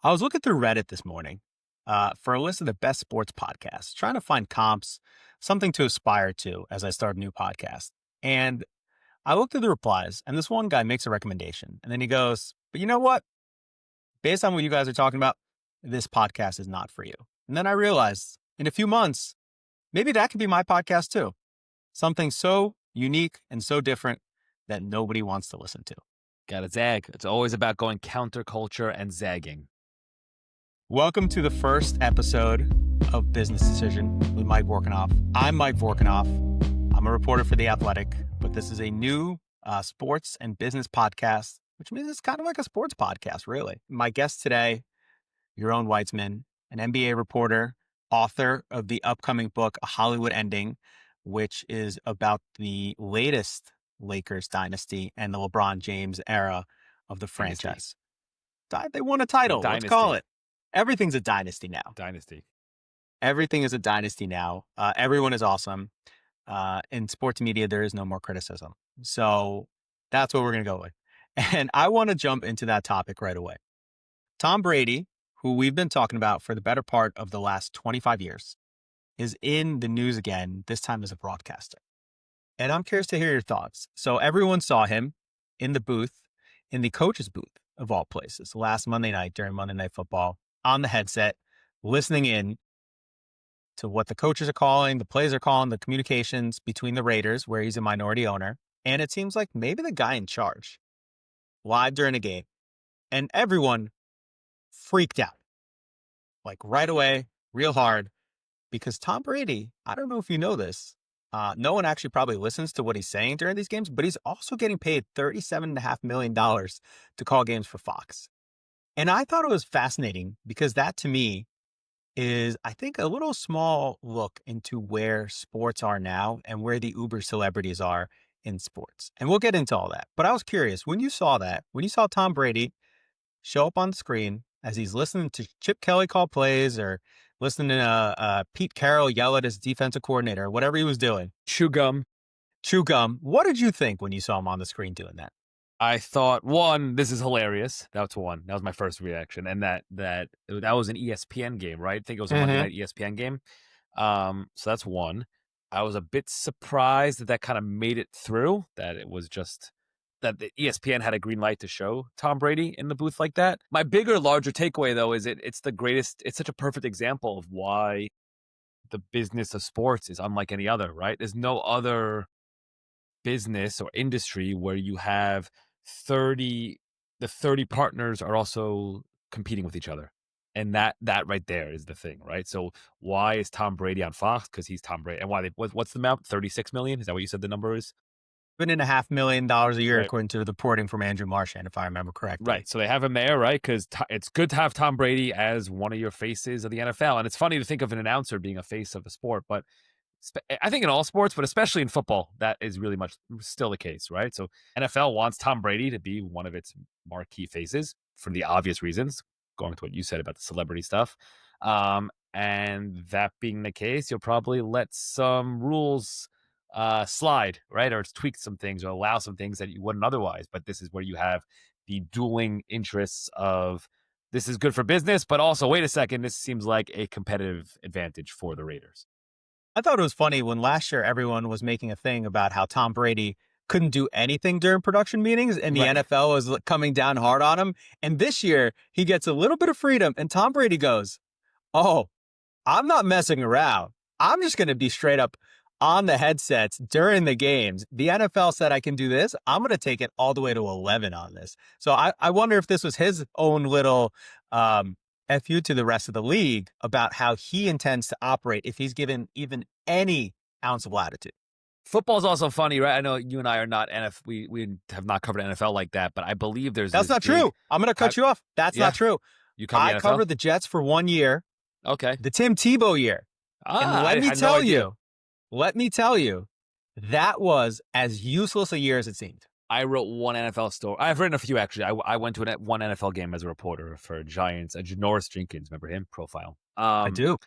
I was looking through Reddit this morning for a list of the best sports podcasts, trying to find comps, something to aspire to as I start a new podcast. And I looked through the replies, and this one guy makes a recommendation. And then he goes, "But you know what? Based on what you guys are talking about, this podcast is not for you." And then I realized in a few months, maybe that could be my podcast too. Something so unique and so different that nobody wants to listen to. Gotta zag. It's always about going counterculture and zagging. Welcome to the first episode of Business Decision with Mike Vorkunov. I'm Mike Vorkunov. I'm a reporter for The Athletic, but this is a new sports and business podcast, which means it's kind of like a sports podcast, really. My guest today, Yaron Weitzman, an NBA reporter, author of the upcoming book, A Hollywood Ending, which is about the latest Lakers dynasty and the LeBron James era of the franchise. They won a title. Let's call it. Everything's a dynasty now. Dynasty. Everything is a dynasty now. Everyone is awesome. In sports media, there is no more criticism. So that's what we're going to go with. And I want to jump into that topic right away. Tom Brady, who we've been talking about for the better part of the last 25 years, is in the news again, this time as a broadcaster. And I'm curious to hear your thoughts. So everyone saw him in the booth, in the coach's booth of all places, last Monday night during Monday Night Football, on the headset, listening in to what the coaches are calling, the plays are calling, the communications between the Raiders, where he's a minority owner. And it seems like maybe the guy in charge, live during a game. And everyone freaked out, like right away, real hard, because Tom Brady, I don't know if you know this, no one actually probably listens to what he's saying during these games, but he's also getting paid $37.5 million to call games for Fox. And I thought it was fascinating because that to me is, I think, a little small look into where sports are now and where the uber celebrities are in sports. And we'll get into all that. But I was curious, when you saw Tom Brady show up on the screen as he's listening to Chip Kelly call plays or listening to Pete Carroll yell at his defensive coordinator, or whatever he was doing. Chew gum. What did you think when you saw him on the screen doing that? I thought, one, this is hilarious. That's one. That was my first reaction. And that was an ESPN game, right? I think it was a Monday night ESPN game. So that's one. I was a bit surprised that kind of made it through, that it was just that the ESPN had a green light to show Tom Brady in the booth like that. My bigger, larger takeaway, though, is it's the greatest. It's such a perfect example of why the business of sports is unlike any other, right? There's no other business or industry where you have the 30 partners are also competing with each other. And that right there is the thing, right? So why is Tom Brady on Fox? Because he's Tom Brady. And what's the amount? 36 million? Is that what you said the number is? $7.5 million a year, right, according to the reporting from Andrew Marchand, if I remember correctly. Right. So they have him there, right? Because it's good to have Tom Brady as one of your faces of the NFL. And it's funny to think of an announcer being a face of a sport, but I think in all sports, but especially in football, that is really much still the case, right? So NFL wants Tom Brady to be one of its marquee faces for the obvious reasons, going to what you said about the celebrity stuff. And that being the case, you'll probably let some rules slide, right? Or tweak some things or allow some things that you wouldn't otherwise. But this is where you have the dueling interests of this is good for business, but also, wait a second, this seems like a competitive advantage for the Raiders. I thought it was funny when last year everyone was making a thing about how Tom Brady couldn't do anything during production meetings and the NFL was coming down hard on him. And this year he gets a little bit of freedom and Tom Brady goes, "Oh, I'm not messing around. I'm just going to be straight up on the headsets during the games. The NFL said I can do this. I'm going to take it all the way to 11 on this." So I wonder if this was his own little FU to the rest of the league about how he intends to operate if he's given even any ounce of latitude. Football's also funny, right? I know you and I are not NFL. We have not covered NFL like that, but I believe That's not true. I'm going to cut you off. That's not true. You cover the NFL? Covered the Jets for 1 year. Okay. The Tim Tebow year. And let me tell you, that was as useless a year as it seemed. I wrote one NFL story. I've written a few, actually. I went to one NFL game as a reporter for Giants. Janoris Jenkins, remember him? Profile. I do.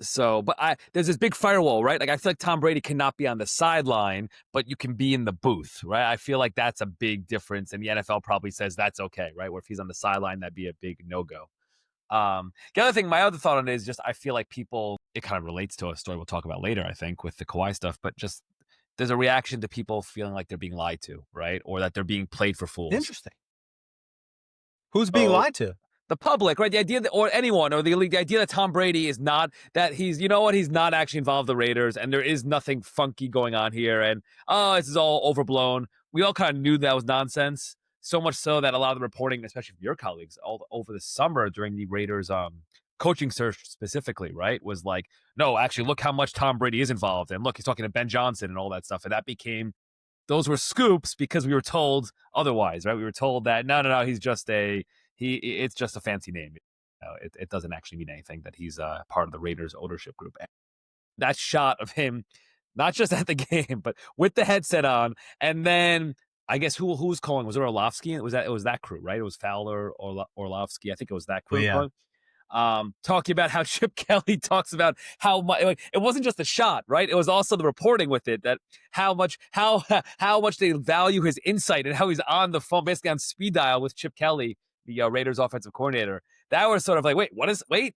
So, but there's this big firewall, right? Like, I feel like Tom Brady cannot be on the sideline, but you can be in the booth, right? I feel like that's a big difference, and the NFL probably says that's okay, right? Where if he's on the sideline, that'd be a big no-go. The other thing, my other thought on it is just I feel like people, it kind of relates to a story we'll talk about later, I think, with the Kawhi stuff, but just there's a reaction to people feeling like they're being lied to, right? Or that they're being played for fools. Interesting. Who's being So lied to? the public, right? The idea that, or anyone, or the league, the idea that Tom Brady is not, that he's, you know what, he's not actually involved with the Raiders, and there is nothing funky going on here, and this is all overblown. We all kind of knew that was nonsense. So much so that a lot of the reporting, especially from your colleagues, all over the summer during the Raiders coaching search specifically, right, was like, no, actually, look how much Tom Brady is involved, and look, he's talking to Ben Johnson and all that stuff, and that became, those were scoops because we were told otherwise, right? We were told that no, he's just it's just a fancy name. It doesn't actually mean anything that he's part of the Raiders ownership group. That shot of him, not just at the game, but with the headset on, and then I guess who was calling? Was it Orlovsky? It was that crew, right? It was Fowler or Orlovsky. I think it was that Oh, crew yeah. calling. Talking about how Chip Kelly talks about how much, like, it wasn't just the shot, right? It was also the reporting with it, that how much they value his insight and how he's on the phone, basically on speed dial with Chip Kelly, the Raiders offensive coordinator. That was sort of like,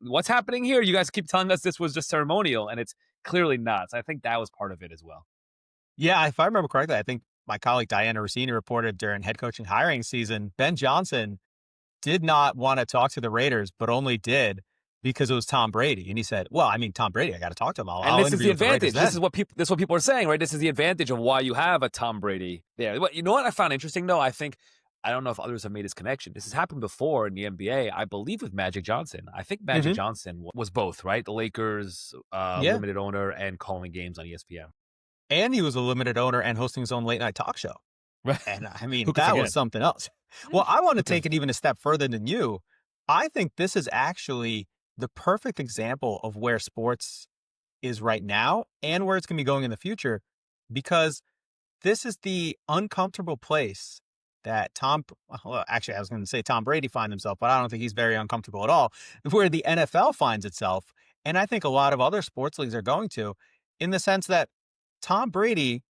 what's happening here? You guys keep telling us this was just ceremonial, and it's clearly not. So I think that was part of it as well. Yeah, if I remember correctly, I think my colleague Diana Rossini reported during head coaching hiring season, Ben Johnson did not want to talk to the Raiders, but only did because it was Tom Brady. And he said, well, I mean, Tom Brady, I got to talk to him. And I'll this is interview the with the Raiders advantage. then. This is what people are saying, right? This is the advantage of why you have a Tom Brady there. You know what I found interesting, though? I don't know if others have made this connection. This has happened before in the NBA, I believe, with Magic Johnson. I think Magic Hmm. Johnson was both, right? The Lakers Yeah. limited owner and calling games on ESPN. And he was a limited owner and hosting his own late night talk show. Right? And I mean, Who could that was forget? something else. Well, I want to Okay. take it even a step further than you. I think this is actually the perfect example of where sports is right now and where it's going to be going in the future, because this is the uncomfortable place that well, actually, I was going to say Tom Brady finds himself, but I don't think he's very uncomfortable at all, where the NFL finds itself. And I think a lot of other sports leagues are going to, in the sense that Tom Brady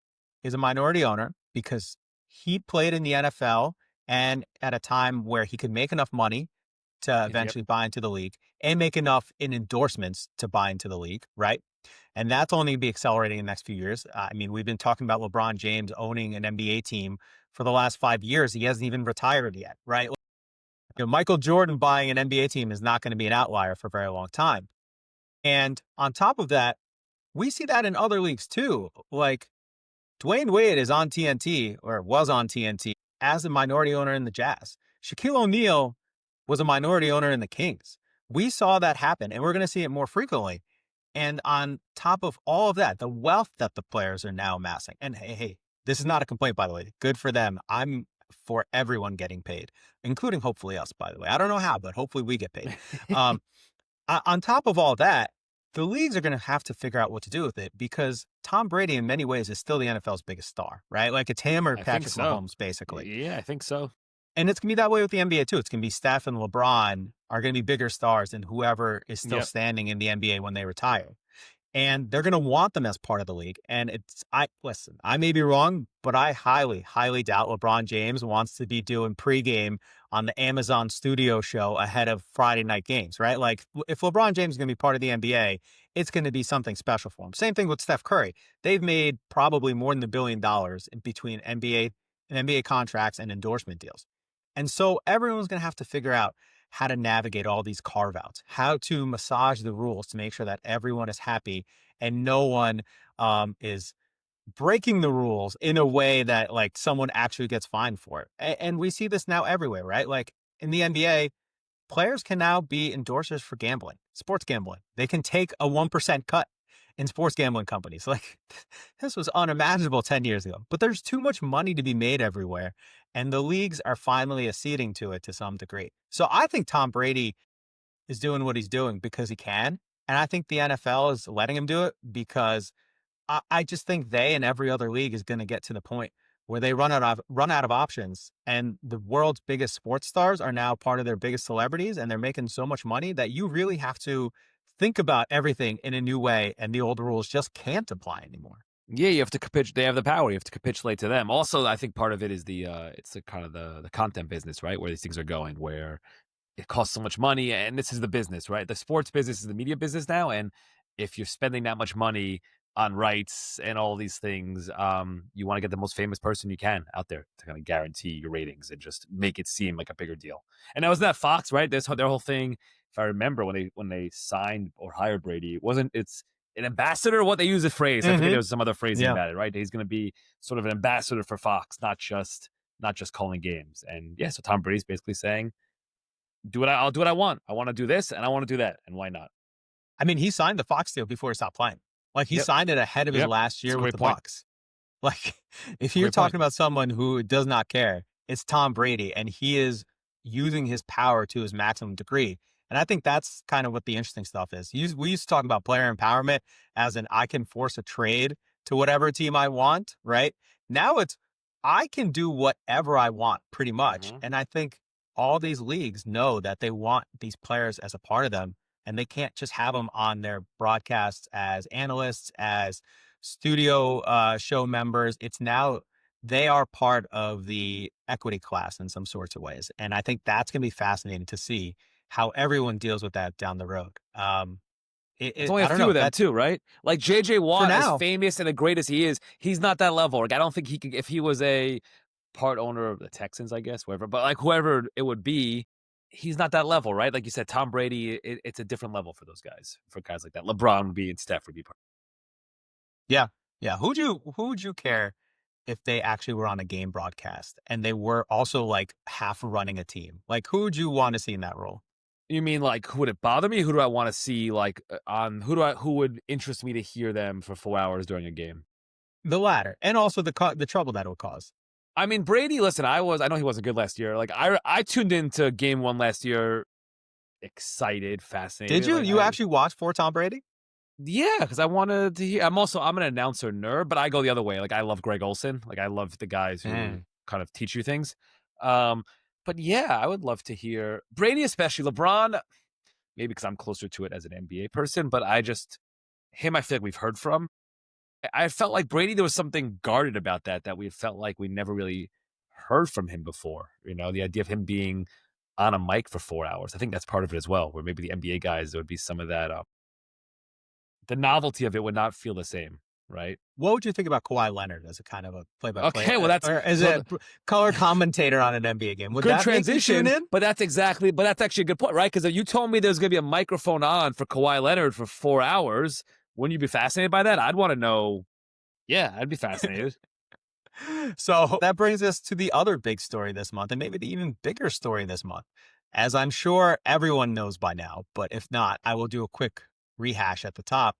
is a minority owner because he played in the NFL and at a time where he could make enough money to Yep. eventually buy into the league and make enough in endorsements to buy into the league, right? And that's only going to be accelerating in the next few years. I mean, we've been talking about LeBron James owning an NBA team for the last 5 years. He hasn't even retired yet, right? Michael Jordan buying an NBA team is not going to be an outlier for a very long time. And on top of that, we see that in other leagues too. Like Dwayne Wade is on TNT, or was on TNT, as a minority owner in the Jazz. Shaquille O'Neal was a minority owner in the Kings. We saw that happen, and we're going to see it more frequently. And on top of all of that, the wealth that the players are now amassing. And hey, this is not a complaint, by the way. Good for them. I'm for everyone getting paid, including hopefully us, by the way. I don't know how, but hopefully we get paid. Um, on top of all that, the leagues are going to have to figure out what to do with it, because Tom Brady, in many ways, is still the NFL's biggest star, right? Like it's him or I think Patrick so. Mahomes, basically. Yeah, I think so. And it's going to be that way with the NBA too. It's going to be Steph and LeBron are going to be bigger stars than whoever is still Yep. standing in the NBA when they retire. And they're going to want them as part of the league. And listen, I may be wrong, but I highly, highly doubt LeBron James wants to be doing pregame on the Amazon studio show ahead of Friday night games, right? Like if LeBron James is going to be part of the NBA, it's going to be something special for him. Same thing with Steph Curry. They've made probably more than $1 billion in between NBA contracts and endorsement deals. And so everyone's going to have to figure out how to navigate all these carve outs, how to massage the rules to make sure that everyone is happy and no one is breaking the rules in a way that like someone actually gets fined for it. And we see this now everywhere, right? Like in the NBA, players can now be endorsers for gambling, sports gambling. They can take a 1% cut in sports gambling companies. Like this was unimaginable 10 years ago, but there's too much money to be made everywhere. And the leagues are finally acceding to it to some degree. So I think Tom Brady is doing what he's doing because he can. And I think the NFL is letting him do it because I just think they and every other league is going to get to the point where they run out of options, and the world's biggest sports stars are now part of their biggest celebrities, and they're making so much money that you really have to think about everything in a new way, and the old rules just can't apply anymore. Yeah, you have to capitulate. They have the power. You have to capitulate to them. Also, I think part of it is it's the kind of the content business, right? Where these things are going, where it costs so much money, and this is the business, right? The sports business is the media business now, and if you're spending that much money on rights and all these things, you want to get the most famous person you can out there to kind of guarantee your ratings and just make it seem like a bigger deal. And that was that Fox, right? Their whole thing. If I remember when they signed or hired Brady, it's an ambassador. What they use the phrase, I forget. There Mm-hmm. was some other phrasing Yeah. about it, right? He's going to be sort of an ambassador for Fox, not just calling games. And yeah, so Tom Brady's basically saying, I'll do what I want. I want to do this and I want to do that. And why not? I mean, he signed the Fox deal before he stopped playing. Like he Yep. signed it ahead of his Yep. last It's year a with great the point. Bucks. Like, if you're Great point. talking about someone who does not care, it's Tom Brady, and he is using his power to his maximum degree. And I think that's kind of what the interesting stuff is. We used to talk about player empowerment as in I can force a trade to whatever team I want, right? Now it's I can do whatever I want pretty much. Mm-hmm. And I think all these leagues know that they want these players as a part of them, and they can't just have them on their broadcasts as analysts, as studio show members. It's now they are part of the equity class in some sorts of ways. And I think that's going to be fascinating to see how everyone deals with that down the road. It's only a I don't few know of them that too, right? Like JJ for Watt, as now. famous and as great as he is, he's not that level. Like I don't think he could if he was a part owner of the Texans, I guess, whoever. But like whoever it would be, he's not that level, right? Like you said, Tom Brady, it's a different level for those guys, for guys like that. LeBron would be and Steph would be part. Yeah. Yeah. Who would you care if they actually were on a game broadcast and they were also like half running a team? Like who would you want to see in that role? You mean like who would it bother me? Who do I want to see like on who would interest me to hear them for 4 hours during a game? The latter, and also the trouble that it would cause. I mean Brady, listen, I know he wasn't good last year. Like I tuned into game one last year excited, Did fascinated. you? Like You actually watch for Tom Brady? yeah, because I wanted to hear. I'm an announcer nerd, but I go the other way. Like I love Greg Olson. Like I love the guys who Mm. kind of teach you things. Um, but yeah, I would love to hear Brady, especially LeBron. Maybe because I'm closer to it as an NBA person, but I just him. I feel like we've heard from. I felt like Brady. There was something guarded about that we felt like we never really heard from him before. You know, the idea of him being on a mic for 4 hours. I think that's part of it as well. Where maybe the NBA guys there would be some of that. The novelty of it would not feel the same, right? What would you think about Kawhi Leonard as a kind of a play-by-play, Okay, well that's or as so a color commentator on an NBA game? Would good that make you tune transition, in? but that's actually a good point, right? Because if you told me there's going to be a microphone on for Kawhi Leonard for 4 hours, wouldn't you be fascinated by that? I'd want to know. Yeah, I'd be fascinated. So that brings us to the other big story this month, and maybe the even bigger story this month, as I'm sure everyone knows by now. But if not, I will do a quick rehash at the top.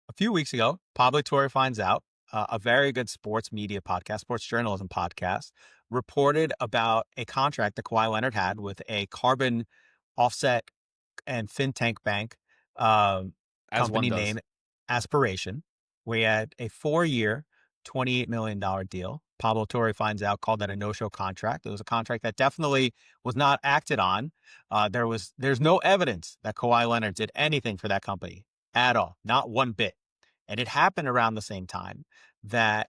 A few weeks ago, Pablo Torre finds out a very good sports media podcast, sports journalism podcast, reported about a contract that Kawhi Leonard had with a carbon offset and fintech bank As one company does. named Aspiration. We had a 4-year, $28 million deal. Pablo Torre finds out, called that a no-show contract. It was a contract that definitely was not acted on. There's no evidence that Kawhi Leonard did anything for that company at all, not one bit. And it happened around the same time that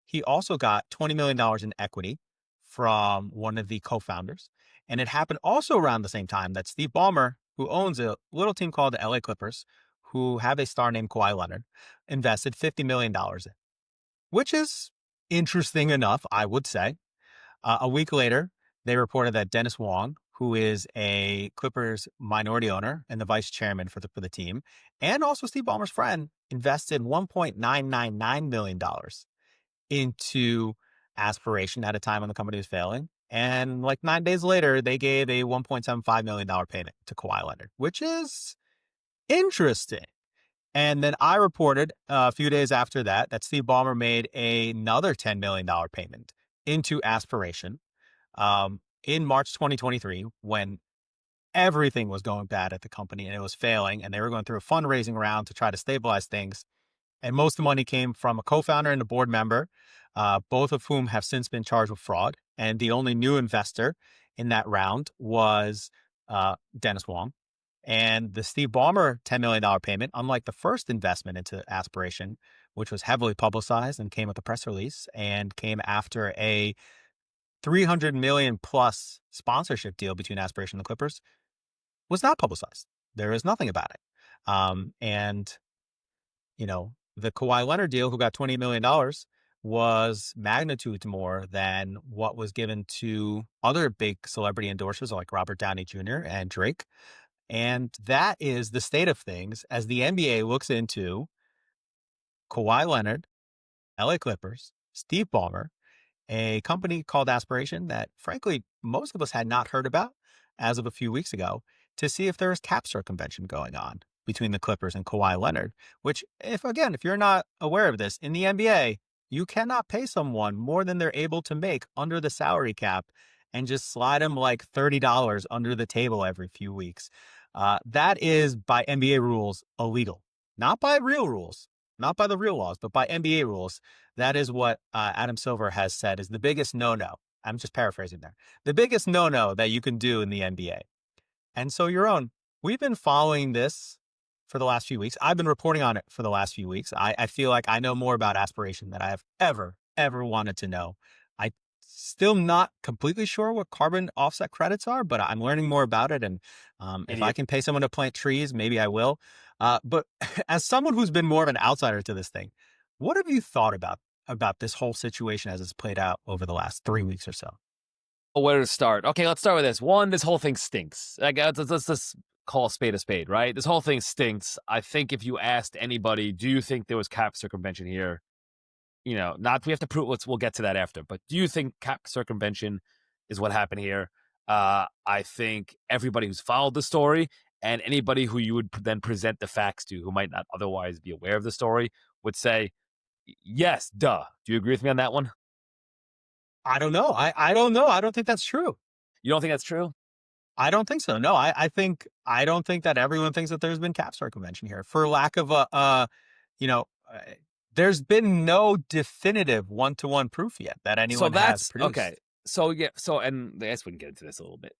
he also got $20 million in equity from one of the co-founders. And it happened also around the same time that Steve Ballmer, who owns a little team called the LA Clippers, who have a star named Kawhi Leonard, invested $50 million in, which is interesting enough, I would say. A week later, they reported that Dennis Wong, who is a Clippers minority owner and the vice chairman for the team, and also Steve Ballmer's friend, invested $1.999 million into Aspiration at a time when the company was failing. And like 9 days later, they gave a $1.75 million payment to Kawhi Leonard, which is interesting. And then I reported a few days after that Steve Ballmer made another $10 million payment into Aspiration in March 2023 when everything was going bad at the company and it was failing and they were going through a fundraising round to try to stabilize things. And most of the money came from a co-founder and a board member, both of whom have since been charged with fraud. And the only new investor in that round was Dennis Wong. And the Steve Ballmer $10 million payment, unlike the first investment into Aspiration, which was heavily publicized and came with a press release and came after a $300 million plus sponsorship deal between Aspiration and the Clippers was not publicized. There is nothing about it. And the Kawhi Leonard deal, who got $20 million, was magnitudes more than what was given to other big celebrity endorsers like Robert Downey Jr. and Drake. And that is the state of things as the NBA looks into Kawhi Leonard, LA Clippers, Steve Ballmer, a company called Aspiration that, frankly, most of us had not heard about as of a few weeks ago, to see if there was cap circumvention going on between the Clippers and Kawhi Leonard, which, if you're not aware of this, in the NBA, you cannot pay someone more than they're able to make under the salary cap and just slide them like $30 under the table every few weeks. That is, by NBA rules, illegal. Not by real rules, not by the real laws, but by NBA rules. That is what Adam Silver has said is the biggest no-no. I'm just paraphrasing there. The biggest no-no that you can do in the NBA. And so, Yaron, we've been following this for the last few weeks. I've been reporting on it for the last few weeks. I feel like I know more about Aspiration than I have ever wanted to know. I still not completely sure what carbon offset credits are, but I'm learning more about it. And if I can pay someone to plant trees, maybe I will. But as someone who's been more of an outsider to this thing, what have you thought about this whole situation as it's played out over the last 3 weeks or so? Where to start? Okay, let's start with this. One, this whole thing stinks. Like, let's just call a spade, right? This whole thing stinks. I think if you asked anybody, do you think there was cap circumvention here? Not we have to prove. We'll get to that after. But do you think cap circumvention is what happened here? I think everybody who's followed the story and anybody who you would then present the facts to, who might not otherwise be aware of the story, would say, yes, duh. Do you agree with me on that one? I don't know. I don't know. I don't think that's true. You don't think that's true? I don't think so. No, I don't think that everyone thinks that there's been cap circumvention here for lack of there's been no definitive one-to-one proof yet that anyone has produced. Okay. And I guess we can get into this a little bit.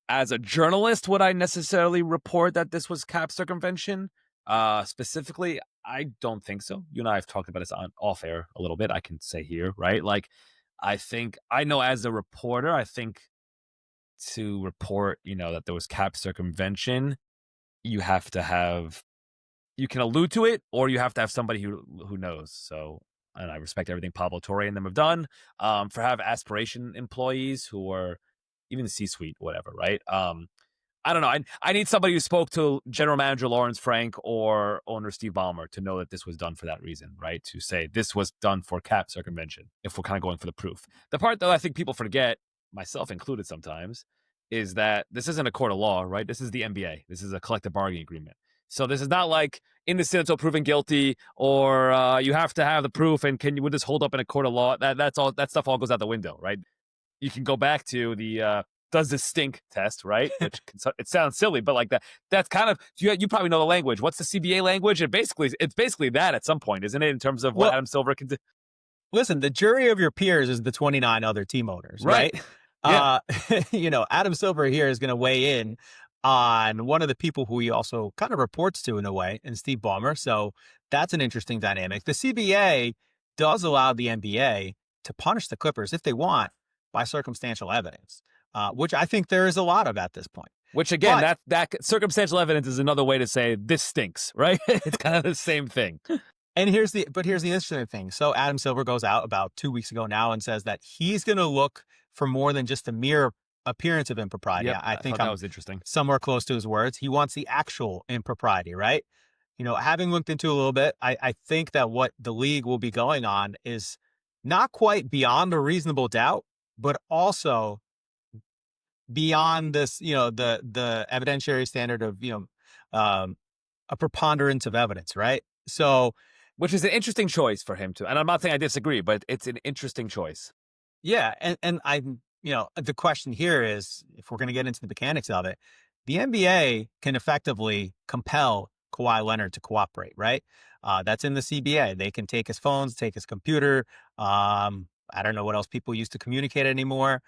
As a journalist, would I necessarily report that this was cap circumvention? Specifically, I don't think so. You and I have talked about this on off air a little bit. I can say here, right? Like, I know as a reporter, I think to report, that there was cap circumvention, you can allude to it, or you have to have somebody who knows. So, and I respect everything Pablo Torre and them have done. For have Aspiration employees who are even the C-suite, whatever, right? I don't know. I need somebody who spoke to General Manager Lawrence Frank or owner Steve Ballmer to know that this was done for that reason, right? To say this was done for cap circumvention, if we're kind of going for the proof. The part that I think people forget, myself included sometimes, is that this isn't a court of law, right? This is the NBA. This is a collective bargaining agreement. So this is not like innocent until proven guilty, or you have to have the proof, and would this hold up in a court of law? That's all. That stuff all goes out the window, right? You can go back to the does this stink test, right? Which it sounds silly, but like that's kind of you probably know the language. What's the CBA language? It's basically that at some point, isn't it? In terms of what Adam Silver can do. Listen, the jury of your peers is the 29 other team owners, right? Yeah. Adam Silver here is going to weigh in on one of the people who he also kind of reports to in a way, and Steve Ballmer. So that's an interesting dynamic. The CBA does allow the NBA to punish the Clippers if they want by circumstantial evidence, which I think there is a lot of at this point. Which again, that circumstantial evidence is another way to say this stinks, right? It's kind of the same thing. And here's the interesting thing. So Adam Silver goes out about 2 weeks ago now and says that he's going to look for more than just a mere appearance of impropriety. Yep, I think that was interesting. Somewhere close to his words. He wants the actual impropriety, right? Having looked into a little bit, I think that what the league will be going on is not quite beyond a reasonable doubt, but also beyond this, the evidentiary standard of, a preponderance of evidence, right? So, which is an interesting choice for him to, and I'm not saying I disagree, but it's an interesting choice. Yeah. And the question here is, if we're going to get into the mechanics of it, the NBA can effectively compel Kawhi Leonard to cooperate, right? That's in the CBA. They can take his phones, take his computer. I don't know what else people use to communicate anymore,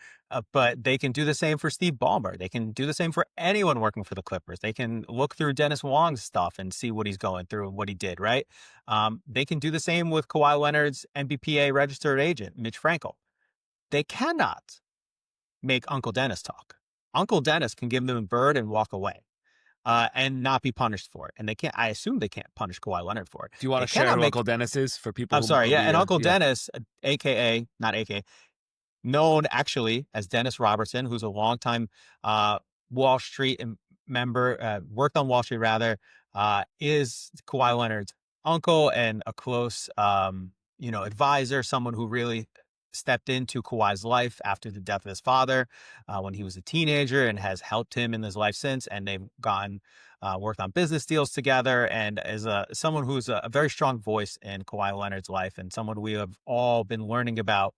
but they can do the same for Steve Ballmer. They can do the same for anyone working for the Clippers. They can look through Dennis Wong's stuff and see what he's going through and what he did, right? They can do the same with Kawhi Leonard's NBPA registered agent, Mitch Frankel. they cannot make Uncle Dennis talk. Uncle Dennis can give them a bird and walk away, and not be punished for it. And they can't. I assume they can't punish Kawhi Leonard for it. Do you want They to share cannot who make. Uncle Dennis is for people I'm who sorry. Yeah, and Uncle yeah. Dennis, aka not aka, known actually as Dennis Robertson, who's a longtime Wall Street member, worked on Wall Street rather, is Kawhi Leonard's uncle and a close, advisor, someone who really stepped into Kawhi's life after the death of his father when he was a teenager and has helped him in his life since. And they've gone worked on business deals together and is someone who's a very strong voice in Kawhi Leonard's life and someone we have all been learning about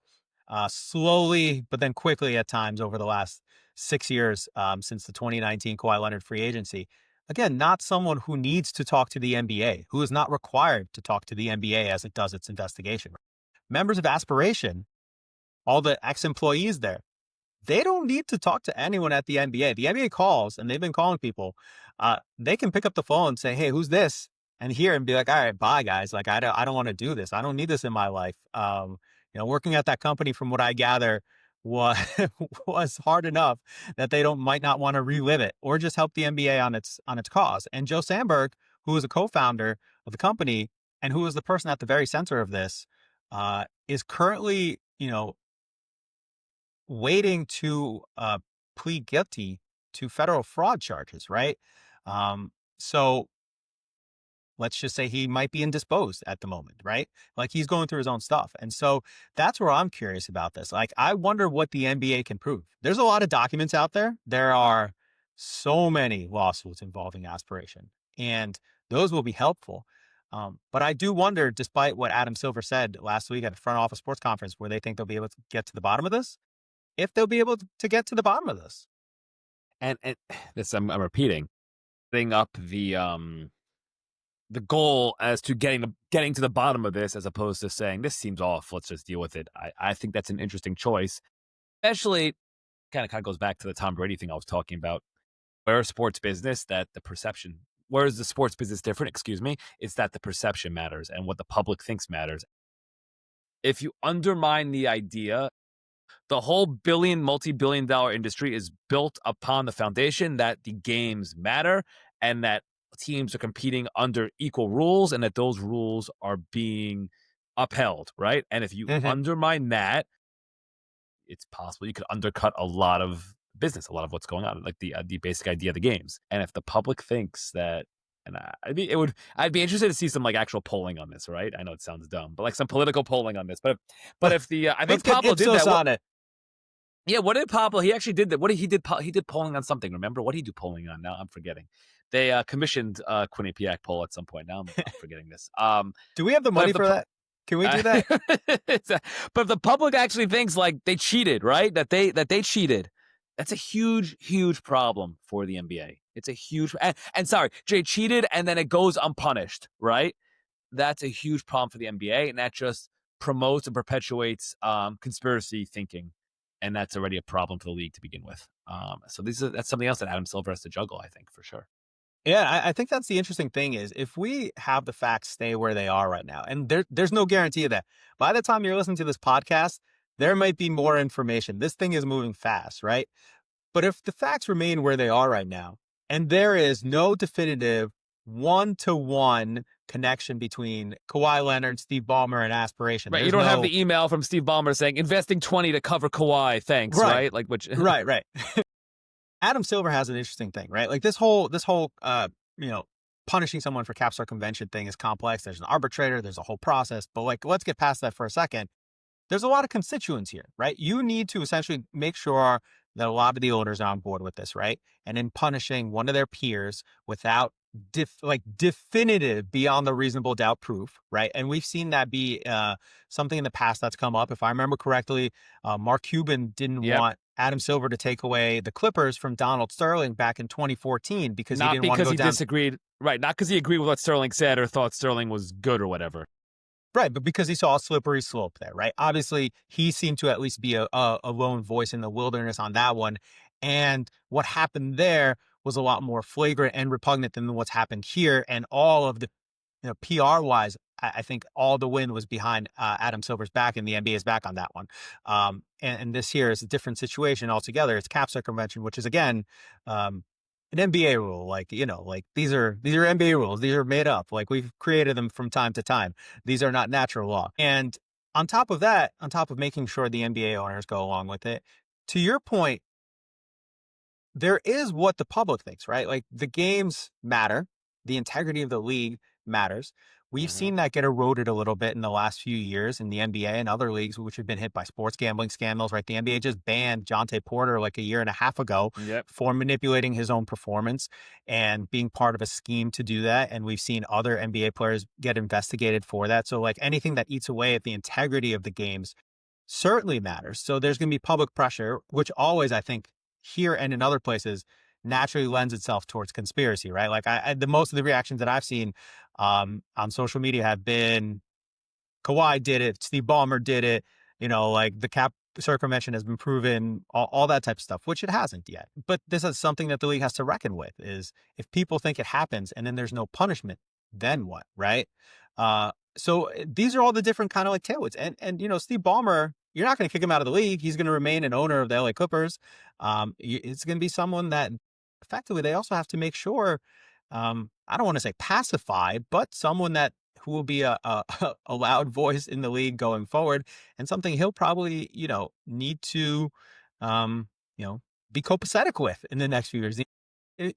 slowly, but then quickly at times over the last 6 years since the 2019 Kawhi Leonard free agency. Again, not someone who needs to talk to the NBA, who is not required to talk to the NBA as it does its investigation. Members of Aspiration, all the ex-employees there, they don't need to talk to anyone at the NBA. The NBA calls, and they've been calling people. They can pick up the phone and say, "Hey, who's this?" and hear and be like, "All right, bye, guys. Like, I don't want to do this. I don't need this in my life." Working at that company, from what I gather, was was hard enough that they don't might not want to relive it or just help the NBA on its cause. And Joe Sandberg, who is a co-founder of the company and who is the person at the very center of this, is currently, waiting to plead guilty to federal fraud charges, right? So let's just say he might be indisposed at the moment, right? Like he's going through his own stuff. And so that's where I'm curious about this. Like, I wonder what the NBA can prove. There's a lot of documents out there. There are so many lawsuits involving Aspiration, and those will be helpful. But I do wonder, despite what Adam Silver said last week at a front office sports conference, where they think they'll be able to get to the bottom of this, if they'll be able to get to the bottom of this. And this I'm repeating, setting up the goal as to getting to the bottom of this, as opposed to saying this seems off, let's just deal with it. I think that's an interesting choice, especially kind of goes back to the Tom Brady thing I was talking about. Where sports business, that the perception, where is the sports business different? Excuse me, it's that the perception matters and what the public thinks matters. If you undermine the idea, the whole multi-billion dollar industry is built upon the foundation that the games matter and that teams are competing under equal rules and that those rules are being upheld, right? And if you undermine that, it's possible you could undercut a lot of business, a lot of what's going on, like the basic idea of the games. And if the public thinks that, and I'd be interested to see some like actual polling on this, right? I know it sounds dumb, but like some political polling on this. But if the I think Pablo did that. On it. Yeah, what did Pablo? He actually did that. What did he did? He did polling on something. Remember what did he do polling on? Now I'm forgetting. They commissioned Quinnipiac poll at some point. Now I'm forgetting this. Do we have the money for that? Can we do that? But if the public actually thinks like they cheated, right? That they cheated. That's a huge problem for the NBA. It's a huge and sorry, Jay cheated and then it goes unpunished, right? That's a huge problem for the NBA, and that just promotes and perpetuates conspiracy thinking, and that's already a problem for the league to begin with. So that's something else that Adam Silver has to juggle, I think, for sure. Yeah, I think that's the interesting thing is if we have the facts stay where they are right now, and there's no guarantee of that. By the time you're listening to this podcast, there might be more information. This thing is moving fast, right? But if the facts remain where they are right now, and there is no definitive one-to-one connection between Kawhi Leonard, Steve Ballmer, and Aspiration. Right, you don't have the email from Steve Ballmer saying investing 20 to cover Kawhi, thanks, right? Like which Right. Adam Silver has an interesting thing, right? Like this whole punishing someone for cap circumvention thing is complex. There's an arbitrator, there's a whole process, but like let's get past that for a second. There's a lot of constituents here, right? You need to essentially make sure that a lot of the owners are on board with this, right? And in punishing one of their peers without definitive beyond the reasonable doubt proof, right? And we've seen that be something in the past that's come up. If I remember correctly, Mark Cuban didn't want Adam Silver to take away the Clippers from Donald Sterling back in 2014 because he didn't want to go down. Disagreed, right? Not because he agreed with what Sterling said or thought Sterling was good or whatever. Right, but because he saw a slippery slope there, right? Obviously, he seemed to at least be a lone voice in the wilderness on that one. And what happened there was a lot more flagrant and repugnant than what's happened here. And all of the, PR-wise, I think all the wind was behind Adam Silver's back, and the NBA's back on that one. And this here is a different situation altogether. It's cap circumvention, which is again an NBA rule. Like like these are NBA rules. These are made up. Like we've created them from time to time. These are not natural law. And on top of that, on top of making sure the NBA owners go along with it, to your point, there is what the public thinks, right? Like the games matter, the integrity of the league matters. We've Hmm. seen that get eroded a little bit in the last few years in the NBA and other leagues, which have been hit by sports gambling scandals, right? The NBA just banned Jonte Porter like a year and a half ago Yep. for manipulating his own performance and being part of a scheme to do that. And we've seen other NBA players get investigated for that. So, like anything that eats away at the integrity of the games certainly matters. So there's going to be public pressure, which always, I think, here and in other places naturally lends itself towards conspiracy, right? Like the most of the reactions that I've seen on social media have been Kawhi did it, Steve Ballmer did it, like the cap circumvention has been proven, all that type of stuff, which it hasn't yet. But this is something that the league has to reckon with is if people think it happens and then there's no punishment, then what, right? These are all the different kind of like tailwinds. And Steve Ballmer, you're not going to kick him out of the league. He's going to remain an owner of the LA Clippers. It's going to be someone that effectively they also have to make sure, I don't want to say pacify, but someone that who will be a loud voice in the league going forward, and something he'll probably need to um, you know be copacetic with in the next few years.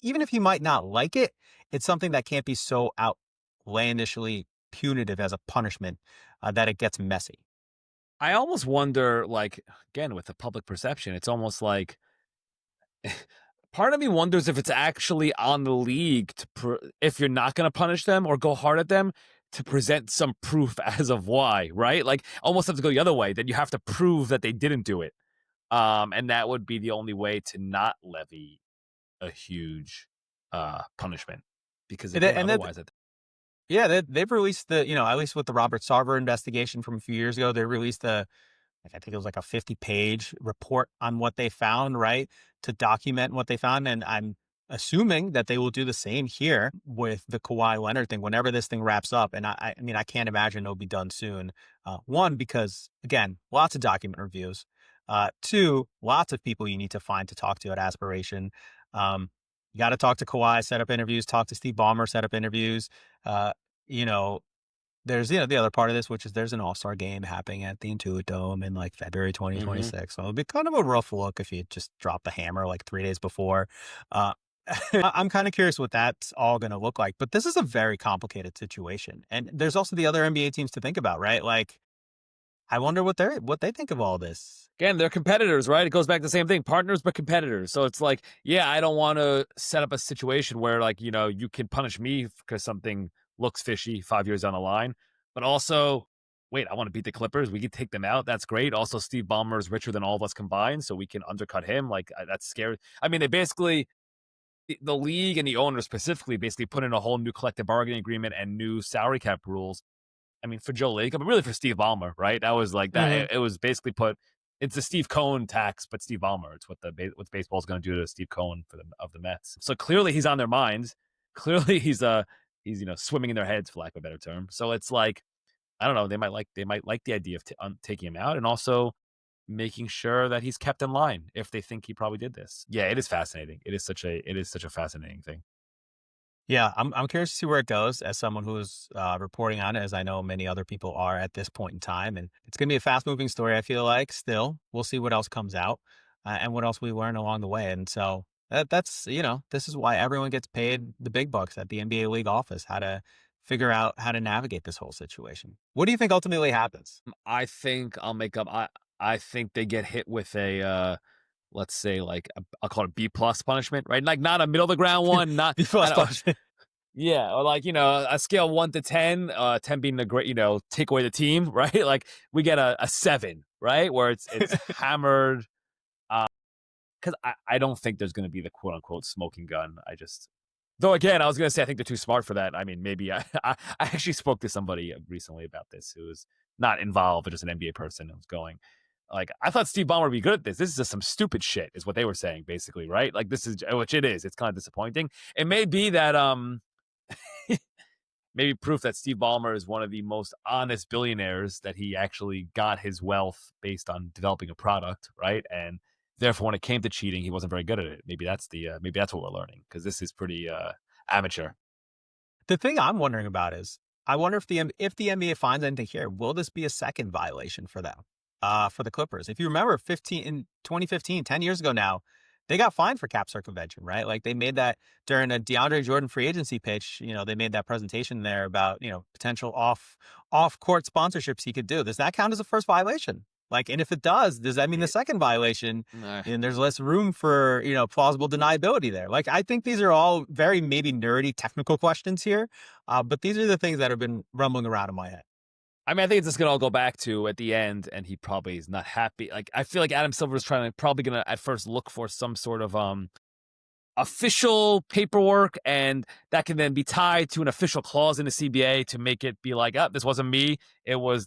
Even if he might not like it, it's something that can't be so outlandishly punitive as a punishment that it gets messy. I almost wonder, like, again, with the public perception, it's almost like part of me wonders if it's actually on the league if you're not going to punish them or go hard at them, to present some proof as of why, right? Like, almost have to go the other way, that you have to prove that they didn't do it. And that would be the only way to not levy a huge punishment. Because And, that, again, and that, otherwise, yeah, they've released at least with the Robert Sarver investigation from a few years ago, they released I think it was like a 50-page report on what they found, right? To document what they found. And I'm assuming that they will do the same here with the Kawhi Leonard thing whenever this thing wraps up. And I mean, I can't imagine it'll be done soon. One, because again, lots of document reviews. Two, lots of people you need to find to talk to at Aspiration. You got to talk to Kawhi, set up interviews, talk to Steve Ballmer, set up interviews. Uh, you know, there's the other part of this, which is there's an All-Star game happening at the Intuit Dome in like February mm-hmm. 2026. So it'll be kind of a rough look if you just drop the hammer like 3 days before. Uh, I'm kind of curious what that's all going to look like. But this is a very complicated situation, and there's also the other NBA teams to think about, right? Like, I wonder what they think of all this. Again, they're competitors, right? It goes back to the same thing, partners but competitors. So it's like, yeah, I don't want to set up a situation where, like, you can punish me because something looks fishy 5 years down the line, but also, wait, I want to beat the Clippers. We can take them out. That's great. Also, Steve Ballmer is richer than all of us combined, so we can undercut him. Like, that's scary. I mean, they basically, the league and the owners specifically, basically put in a whole new collective bargaining agreement and new salary cap rules. I mean, for Joe Lacob, but really for Steve Ballmer, right? That was like that. Hmm. It was basically put. It's the Steve Cohen tax, but Steve Ballmer. It's what what baseball's going to do to Steve Cohen of the Mets. So clearly he's on their minds. Clearly he's swimming in their heads, for lack of a better term. So it's like, I don't know. They might like the idea of taking him out, and also making sure that he's kept in line if they think he probably did this. Yeah, it is fascinating. It is such a fascinating thing. Yeah, I'm curious to see where it goes as someone who's reporting on it, as I know many other people are at this point in time. And it's going to be a fast moving story, I feel like. Still, we'll see what else comes out and what else we learn along the way. And so that's, this is why everyone gets paid the big bucks at the NBA league office, how to figure out how to navigate this whole situation. What do you think ultimately happens? I think I'll make up. I think they get hit with a let's say, like, I'll call it B plus punishment, right? Like, not a middle of the ground one, not B I plus don't, punishment. yeah, or like, a scale 1 to 10, 10 being the great, take away the team, right? Like, we get a 7, right, where it's hammered. Because I don't think there's going to be the quote unquote smoking gun. Though again, I was going to say I think they're too smart for that. I mean, maybe I actually spoke to somebody recently about this who was not involved, but just an NBA person who was going, like, I thought Steve Ballmer would be good at this. This is just some stupid shit, is what they were saying, basically, right? Like, this is, which it is. It's kind of disappointing. It may be that maybe proof that Steve Ballmer is one of the most honest billionaires, that he actually got his wealth based on developing a product, right? And therefore, when it came to cheating, he wasn't very good at it. Maybe that's maybe that's what we're learning, because this is pretty amateur. The thing I'm wondering about is, I wonder if the NBA finds anything here, will this be a second violation for them, for the Clippers? If you remember, 2015, 10 years ago now, they got fined for cap circumvention, right? Like they made that during a DeAndre Jordan free agency pitch. They made that presentation there about potential off court sponsorships he could do. Does that count as a first violation? Like, and if it does that mean the second violation, Nah. and there's less room for, plausible deniability there? Like, I think these are all very maybe nerdy technical questions here. But these are the things that have been rumbling around in my head. I mean, I think it's just gonna all go back to at the end, and he probably is not happy. Like, I feel like Adam Silver is probably gonna at first look for some sort of official paperwork, and that can then be tied to an official clause in the CBA to make it be like, oh, this wasn't me. It was,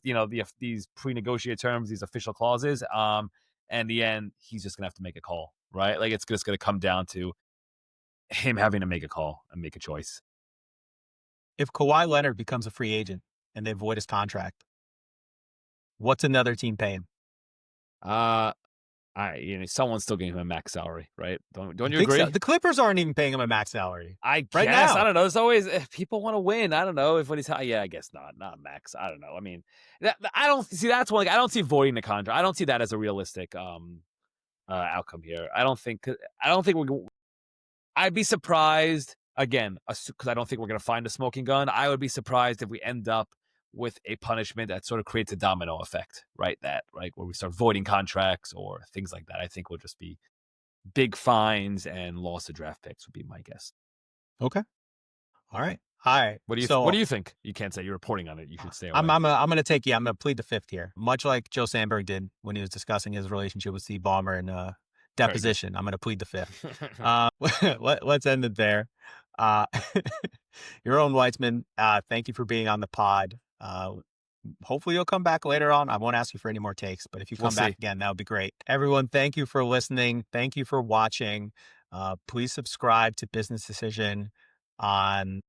these pre-negotiated terms, these official clauses. And in the end, he's just gonna have to make a call, right? Like, it's just gonna come down to him having to make a call and make a choice. If Kawhi Leonard becomes a free agent and they void his contract, what's another team pay him? Someone's still giving him a max salary, right? Don't you Think agree? so? The Clippers aren't even paying him a max salary I guess. right now. I don't know. There's always people want to win. I don't know if when he's yeah, I guess not max. I don't know. I mean, I don't see that's one. I don't see voiding the contract. I don't see that as a realistic outcome here. I don't think we're. I'd be surprised again because I don't think we're going to find a smoking gun. I would be surprised if we end up with a punishment that sort of creates a domino effect, right? Where we start voiding contracts or things like that. I think we'll just be big fines and loss of draft picks would be my guess. Okay. All right. What do you think? You can't say you're reporting on it. You should stay away. I'm going to plead the fifth here, much like Joe Sandberg did when he was discussing his relationship with Steve Ballmer in deposition. I'm going to plead the fifth. Let's end it there. Yaron Weitzman, thank you for being on the pod. Hopefully you'll come back later on. I won't ask you for any more takes, but if you come back again, that would be great. Everyone, thank you for listening. Thank you for watching. Please subscribe to Business Decision on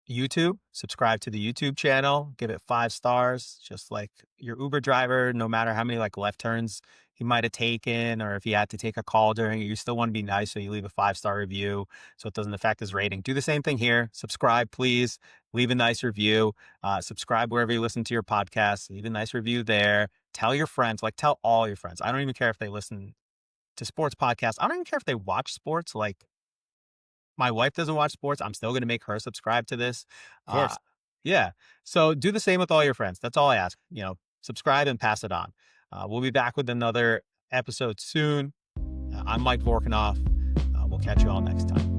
YouTube. Subscribe to the YouTube channel. Give it 5 stars, just like your Uber driver. No matter how many left turns he might have taken, or if he had to take a call during it, you still want to be nice, so you leave a 5-star review so it doesn't affect his rating. Do the same thing here. Subscribe, please. Leave a nice review. Subscribe wherever you listen to your podcast. Leave a nice review there. Tell your friends. Tell all your friends. I don't even care if they listen to sports podcasts. I don't even care if they watch sports. My wife doesn't watch sports. I'm still going to make her subscribe to this. Of course. Yeah. So do the same with all your friends. That's all I ask. Subscribe and pass it on. We'll be back with another episode soon. I'm Mike Vorkunov. We'll catch you all next time.